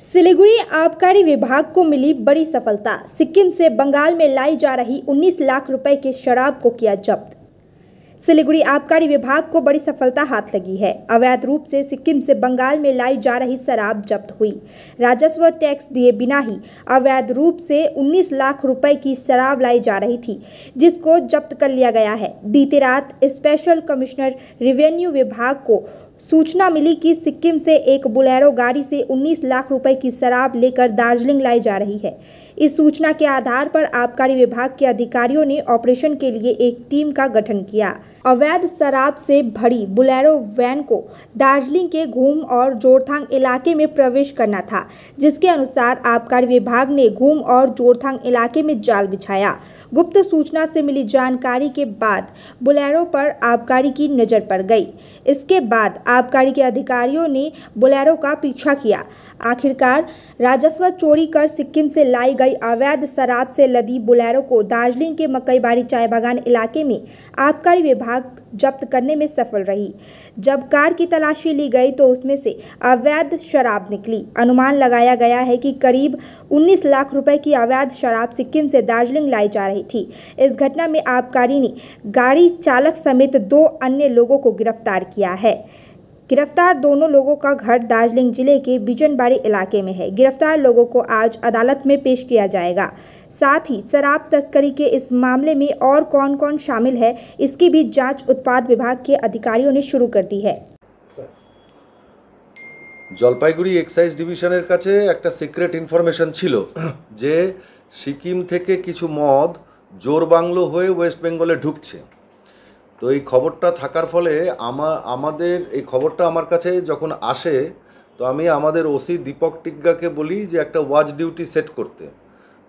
सिलीगुड़ी आबकारी विभाग को मिली बड़ी सफलता। सिक्किम से बंगाल में लाई जा रही 19 लाख रुपए की शराब को किया जब्त। सिलीगुड़ी आबकारी विभाग को बड़ी सफलता हाथ लगी है। अवैध रूप से सिक्किम से बंगाल में लाई जा रही शराब जब्त हुई। राजस्व टैक्स दिए बिना ही अवैध रूप से 19 लाख रुपए की शराब लाई जा रही थी, जिसको जब्त कर लिया गया है। बीती रात स्पेशल कमिश्नर रेवेन्यू विभाग को सूचना मिली कि सिक्किम से एक बोलेरो गाड़ी से 19 लाख रुपए की शराब लेकर दार्जिलिंग लाई जा रही है। इस सूचना के आधार पर आबकारी विभाग के अधिकारियों ने ऑपरेशन के लिए एक टीम का गठन किया। अवैध शराब से भरी बोलेरो वैन को दार्जिलिंग के घूम और जोरथांग इलाके में प्रवेश करना था, जिसके अनुसार आबकारी विभाग ने घूम और जोरथांग इलाके में जाल बिछाया। गुप्त सूचना से मिली जानकारी के बाद बोलेरो पर आबकारी की नज़र पड़ गई। इसके बाद आबकारी के अधिकारियों ने बोलेरो का पीछा किया। आखिरकार राजस्व चोरी कर सिक्किम से लाई गई अवैध शराब से लदी बोलेरो को दार्जिलिंग के मकईबाड़ी चाय बागान इलाके में आबकारी विभाग जब्त करने में सफल रही। जब कार की तलाशी ली गई तो उसमें से अवैध शराब निकली। अनुमान लगाया गया है कि करीब 19 लाख रुपए की अवैध शराब सिक्किम से दार्जिलिंग लाई जा रही थी। इस घटना में आबकारी ने गाड़ी चालक समेत 2 अन्य लोगों को गिरफ्तार किया है। गिरफ्तार दोनों लोगों का घर दार्जिलिंग जिले के बिजनबाड़ी इलाके में है। गिरफ्तार लोगों को आज अदालत में पेश किया जाएगा। साथ ही शराब तस्करी के इस मामले में और कौन कौन शामिल है, इसकी भी जांच उत्पाद विभाग के अधिकारियों ने शुरू कर दी है। জলপাইগুড়ি এক্সাইজ ডিভিশনের কাছে একটা সিক্রেট ইনফরমেশন ছিল যে সিকিম থেকে কিছু মদ জোরবাংলো হয়ে ওয়েস্ট বেঙ্গলে ঢুকছে। তো এই খবরটা থাকার ফলে আমাদের এই খবরটা আমার কাছে যখন আসে, তো আমি আমাদের ওসি দীপক টিগ্গাকে বলি যে একটা ওয়াচ ডিউটি সেট করতে।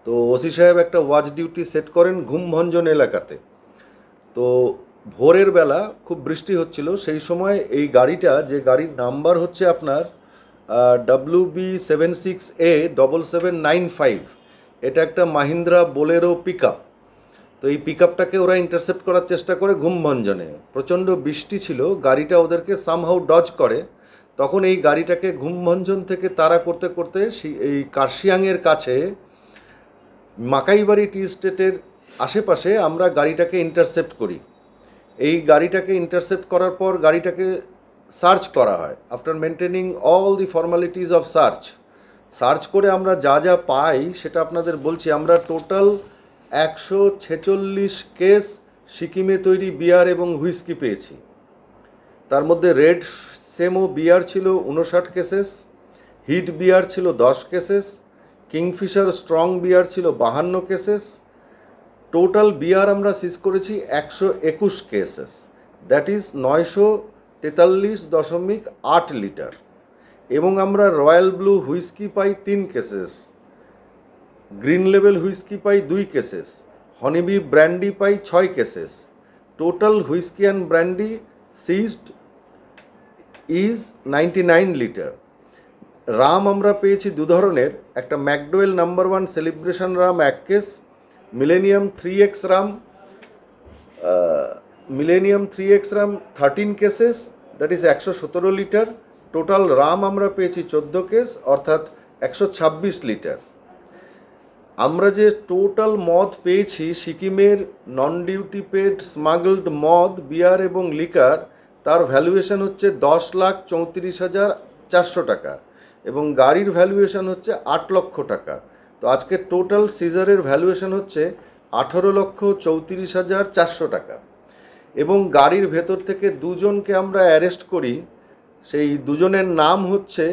তো ওসি সাহেব একটা ওয়াচ ডিউটি সেট করেন ঘুমভঞ্জন এলাকাতে। তো ভোরের বেলা খুব বৃষ্টি হচ্ছিল, সেই সময় এই গাড়িটা, যে গাড়ির নাম্বার হচ্ছে আপনার WB76A7795, এটা একটা মাহিন্দ্রা বোলেরো পিক আপ। তো এই পিক আপটাকে ওরা ইন্টারসেপ্ট করার চেষ্টা করে ঘুমভঞ্জনে। প্রচণ্ড বৃষ্টি ছিল, গাড়িটা ওদেরকে সামহাউ ডজ করে। তখন এই গাড়িটাকে ঘুমভঞ্জন থেকে তাড়া করতে করতে এই কার্শিয়াংয়ের কাছে মাকাইবাড়ি টি স্টেটের আশেপাশে আমরা গাড়িটাকে ইন্টারসেপ্ট করি। এই গাড়িটাকে ইন্টারসেপ্ট করার পর গাড়িটাকে সার্চ করা হয়। After maintaining all the formalities of search করে আমরা যা যা পাই সেটা আপনাদের বলছি। আমরা টোটাল 146 কেস সিকিমে তৈরি বিয়ার এবং হুইস্কি পেয়েছি। তার মধ্যে রেড সেমো বিয়ার ছিল 59 কেসেস, হিট বিয়ার ছিল 10 কেসেস, কিংফিশার স্ট্রং বিয়ার ছিল 52 কেসেস। টোটাল বিয়ার আমরা সিজ করেছি 121 কেসেস, দ্যাট ইজ 943.8 লিটার। এবং আমরা রয়্যাল ব্লু হুইস্কি পাই 3 কেসেস, গ্রিন লেভেল হুইস্কি পাই 2 কেসেস, হনিবি ব্র্যান্ডি পাই 6 cases. Total whisky and brandy seized is 99 litre. Rum আমরা পেয়েছি 2 ধরনের, একটা McDowell number 1 celebration rum 1 case, millennium 3X rum 13 cases, that is 117 litre. Total rum আমরা পেয়েছি 14 case, অর্থাৎ 126 litre. আমরা যে টোটাল মদ পেয়েছি সিকিমের নন ডিউটি পেড স্মাগলড মদ, বিয়ার এবং লিকার, তার ভ্যালুয়েশন হচ্ছে 10,34,400 টাকা এবং গাড়ির ভ্যালুয়েশন হচ্ছে 8 লক্ষ টাকা। তো আজকে টোটাল সিজারের ভ্যালুয়েশন হচ্ছে 18,34,400 টাকা। এবং গাড়ির ভেতর থেকে 2 জনকে আমরা অ্যারেস্ট করি। সেই 2 জনের নাম হচ্ছে,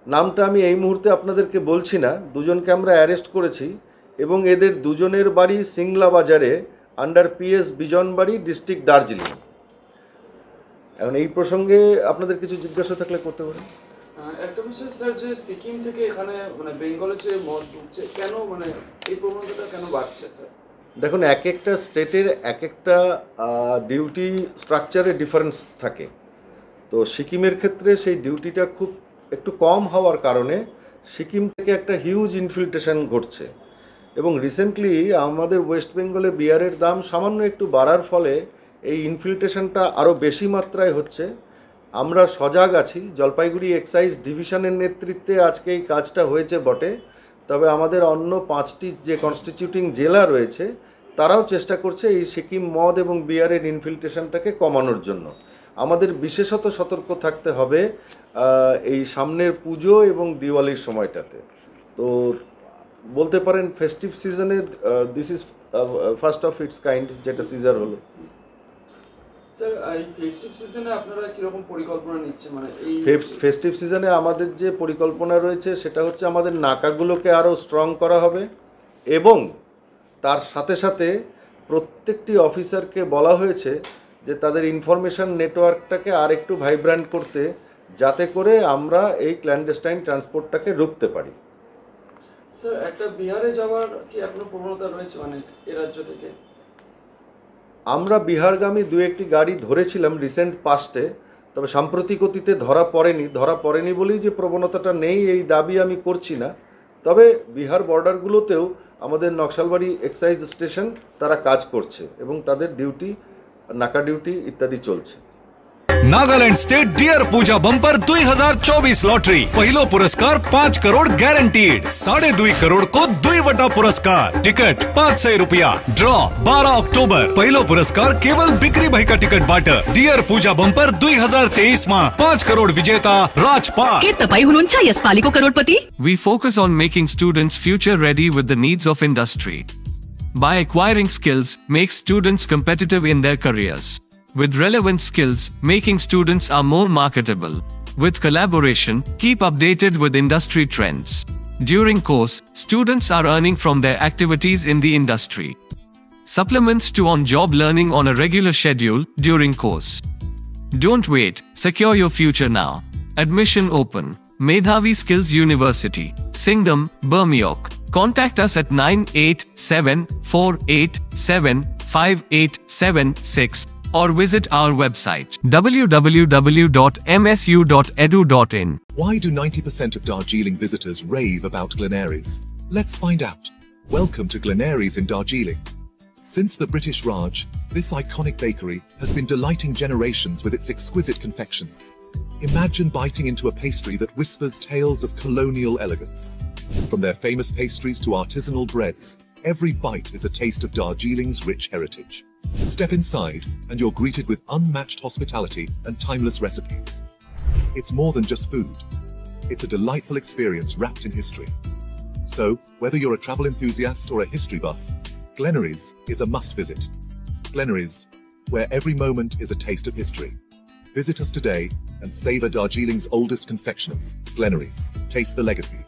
নামটা আমি এই মুহূর্তে আপনাদেরকে বলছি না, 2 জনকে আমরা অ্যারেস্ট করেছি এবং এদের 2 জনের বাড়ি সিংলা বাজারে, under PS Bijanbari, district Darjeeling. এখন এই প্রসঙ্গে আপনাদের কিছু জিজ্ঞাসা থাকলে করতে পারেন। একটা বিষয় স্যার, যে সিকিম থেকে এখানে বেঙ্গলে যে মদ ঢুকছে, কেন এই প্রবণতাটা কেন বাড়ছে স্যার? দেখুন, এক একটা স্টেটের এক একটা ডিউটি স্ট্রাকচারে ডিফারেন্স থাকে। তো সিকিমের ক্ষেত্রে সেই ডিউটিটা খুব একটু কম হওয়ার কারণে সিকিম থেকে একটা হিউজ ইনফিল্ট্রেশন ঘটছে। এবং রিসেন্টলি আমাদের ওয়েস্ট বেঙ্গলে বিয়ারের দাম সামান্য একটু বাড়ার ফলে এই ইনফিল্ট্রেশনটা আরও বেশি মাত্রায় হচ্ছে। আমরা সজাগ আছি। জলপাইগুড়ি এক্সাইজ ডিভিশনের নেতৃত্বে আজকে এই কাজটা হয়েছে বটে, তবে আমাদের অন্য 5টি যে কনস্টিটিউটিং জেলা রয়েছে তারাও চেষ্টা করছে এই সিকিম মদ এবং বিয়ারের ইনফিল্ট্রেশনটাকে কমানোর জন্য। আমাদের বিশেষত সতর্ক থাকতে হবে এই সামনের পুজো এবং দিওয়ালির সময়টাতে। তো বলতে পারেন ফেস্টিভ সিজনে this is first of its kind যেটা সিজার হলো। স্যার, এই ফেস্টিভ সিজনে আপনারা কিরকম পরিকল্পনা নিচ্ছেন? মানে এই ফেস্টিভ সিজনে আমাদের যে পরিকল্পনা রয়েছে সেটা হচ্ছে আমাদের নাকাগুলোকে আরও স্ট্রং করা হবে এবং তার সাথে সাথে প্রত্যেকটি অফিসারকে বলা হয়েছে যে তাদের ইনফরমেশন নেটওয়ার্কটাকে আর একটু ভাইব্র্যান্ট করতে, যাতে করে আমরা এই ক্ল্যান্ডেস্টাইন ট্রান্সপোর্টটাকে রুখতে পারি। স্যার, একটা বিহারে যাওয়ার কি এখনো প্রবণতা রয়েছে মানে এ রাজ্য থেকে? আমরা বিহারগামী 2-1টি গাড়ি ধরেছিলাম রিসেন্ট পাস্টে, তবে সাম্প্রতিক অতীতে ধরা পড়েনি বলেই যে প্রবণতাটা নেই এই দাবি আমি করছি না। তবে বিহার বর্ডারগুলোতেও আমাদের নকশালবাড়ি এক্সাইজ স্টেশন তারা কাজ করছে এবং তাদের ডিউটি, নাকা ডিউটি ইত্যাদি চলছে। नागालैंड स्टेट डियर पूजा बंपर 2024 लॉटरी पहिलो पुरस्कार 5 करोड़ गारंटीड 2.5 करोड़ को 2 पुरस्कार टिकट 500 रुपया ड्रॉ 12 अक्टूबर पहिलो पुरस्कार केवल बिक्री भाई का टिकट बाटर डियर पूजा बंपर 2023 में 5 करोड़ विजेता राजपाल के तपाई हुनुहुन्छ यसपालिको करोडपति। We focus on making students future ready with the needs of industry. By acquiring skills, make students competitive in their careers. With relevant skills, making students are more marketable. With collaboration, keep updated with industry trends. During course, students are earning from their activities in the industry. Supplements to on-job learning on a regular schedule during course. Don't wait, secure your future now. Admission open. Medhavi Skills University, Singham, Bermioc. Contact us at 9874875876 or visit our website www.msu.edu.in. Why do 90% of Darjeeling visitors rave about Glenaries? Let's find out. Welcome to Glenaries in Darjeeling. Since the British Raj, this iconic bakery has been delighting generations with its exquisite confections. Imagine biting into a pastry that whispers tales of colonial elegance. From their famous pastries to artisanal breads, every bite is a taste of Darjeeling's rich heritage. Step inside and you're greeted with unmatched hospitality and timeless recipes. It's more than just food. It's a delightful experience wrapped in history. So, whether you're a travel enthusiast or a history buff, Glenaries is a must visit. Glenaries, where every moment is a taste of history. Visit us today and savor Darjeeling's oldest confectioners. Glenaries, taste the legacy.